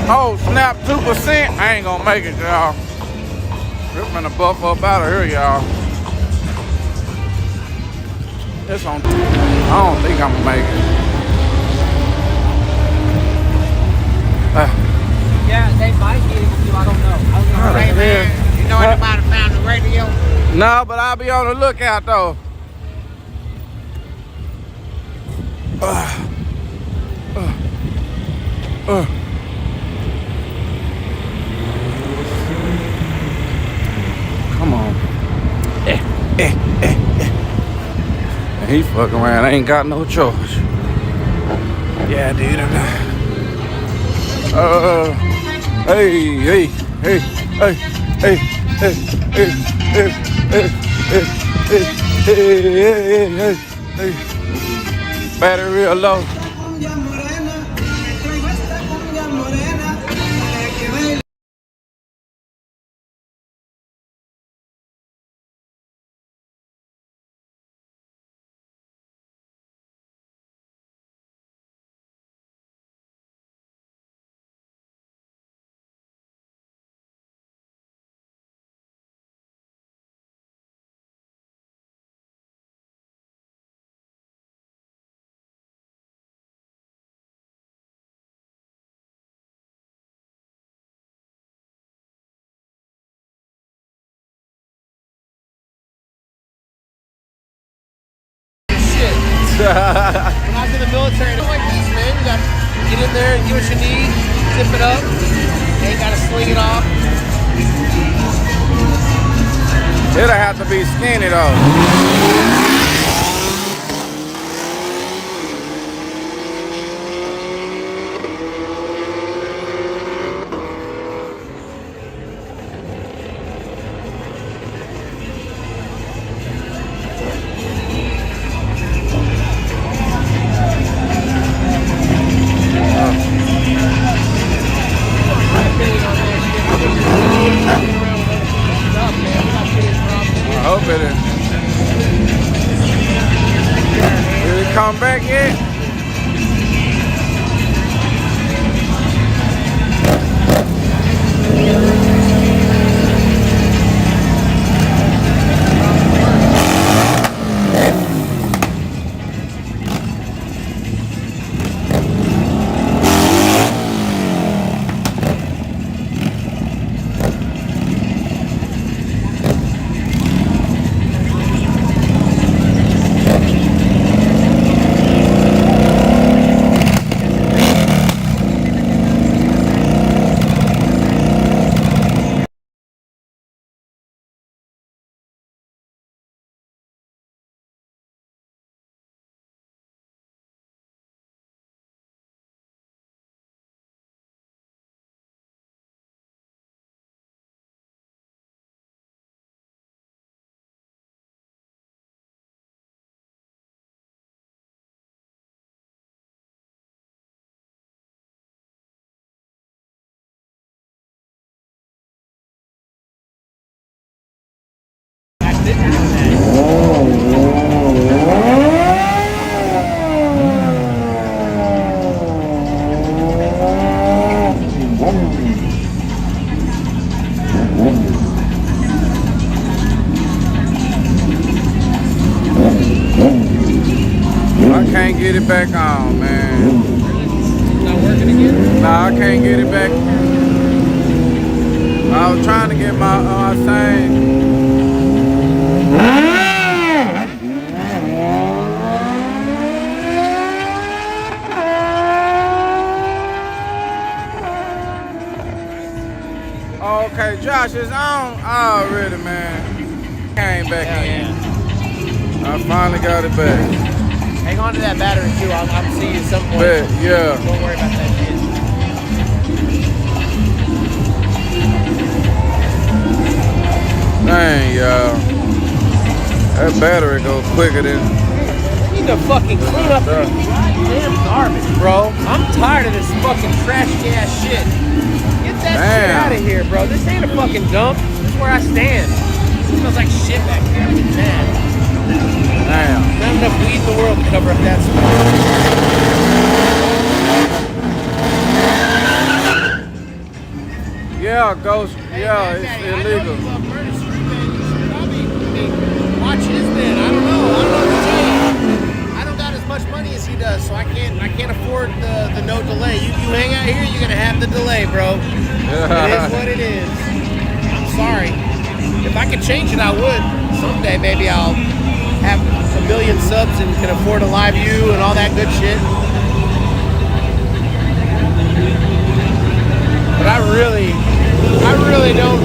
Oh, snap, 2%. I ain't gonna make it, y'all. We're gonna buff up out of here, y'all. It's on. I don't think I'm gonna make it. Yeah, they might be able to. I don't know. Hey, man, you know anybody found the radio? No, but I'll be on the lookout, though. Come on. He fucking around. I ain't got no choice. Yeah, dude. Hey, hey, hey, hey, hey, hey, hey, hey, hey, hey, hey, hey, battery real low. When I was in the military, it's like this, man. You got to get in there and give what you need, zip it up. You ain't got to sling it off. It'll have to be skinny though. I hope it is. Did it come back yet? I can't get it back on, man. Not working again? Nah, I can't get it back. I was trying to get my thing. Okay, Josh is on already, man. Came back in. I finally got it back. Hang on to that battery too. I'll see you at some point. Bet, yeah. Don't worry about that shit. Dang, y'all. That battery goes quicker than. You need to fucking clean up this goddamn garbage, bro. I'm tired of this fucking trashy ass shit. Get that shit out of here, bro. This ain't a fucking dump. This is where I stand. It smells like shit back here. I'm mad. Damn. Not enough weed in the world to cover up that smell. Yeah, ghost. Yeah, it's I know illegal. you love murder street, man. You should probably watch his man. I don't know what to tell you. I don't got as much money as he does, so I can't afford the no delay. You hang out here, you're gonna have the delay, bro. It is what it is. I'm sorry. If I could change it, I would. Someday, maybe I'll have 1 million subs and can afford a live view and all that good shit. But I really don't.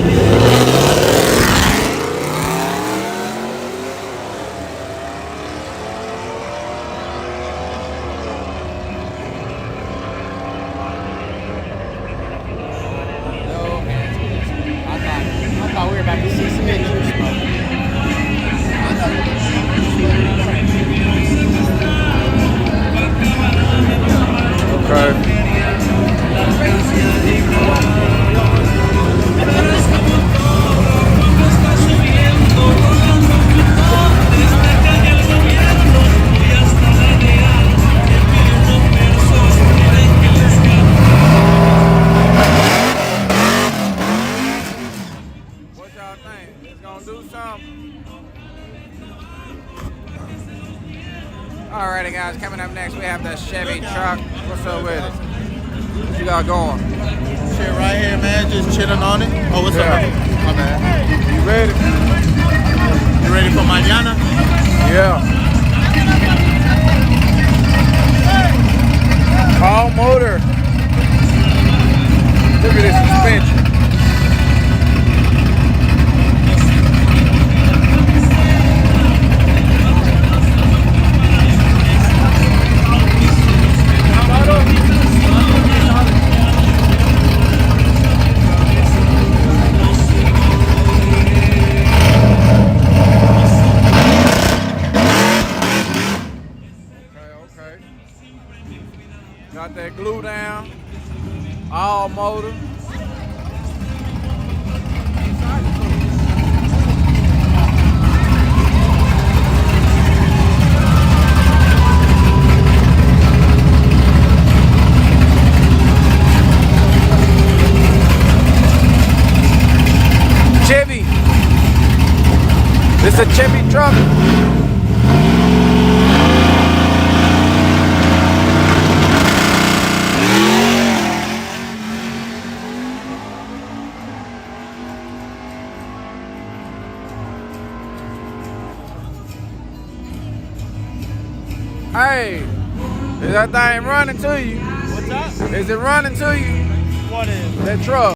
I thought we were about to see some engine smoke. Okay. What y'all think? It's gonna do something? Alrighty guys, coming up next we have the Chevy truck. What's up with it? What you got going? Shit right here, man. Just chilling on it. Oh, what's up? My man. You ready? You ready for mañana? Yeah. All motor. Look at this suspension. Okay. Got that glue down. All motor. Chevy. This is a Chevy truck. Hey, is that thing running to you? What's up? Is it running to you? What is? That truck.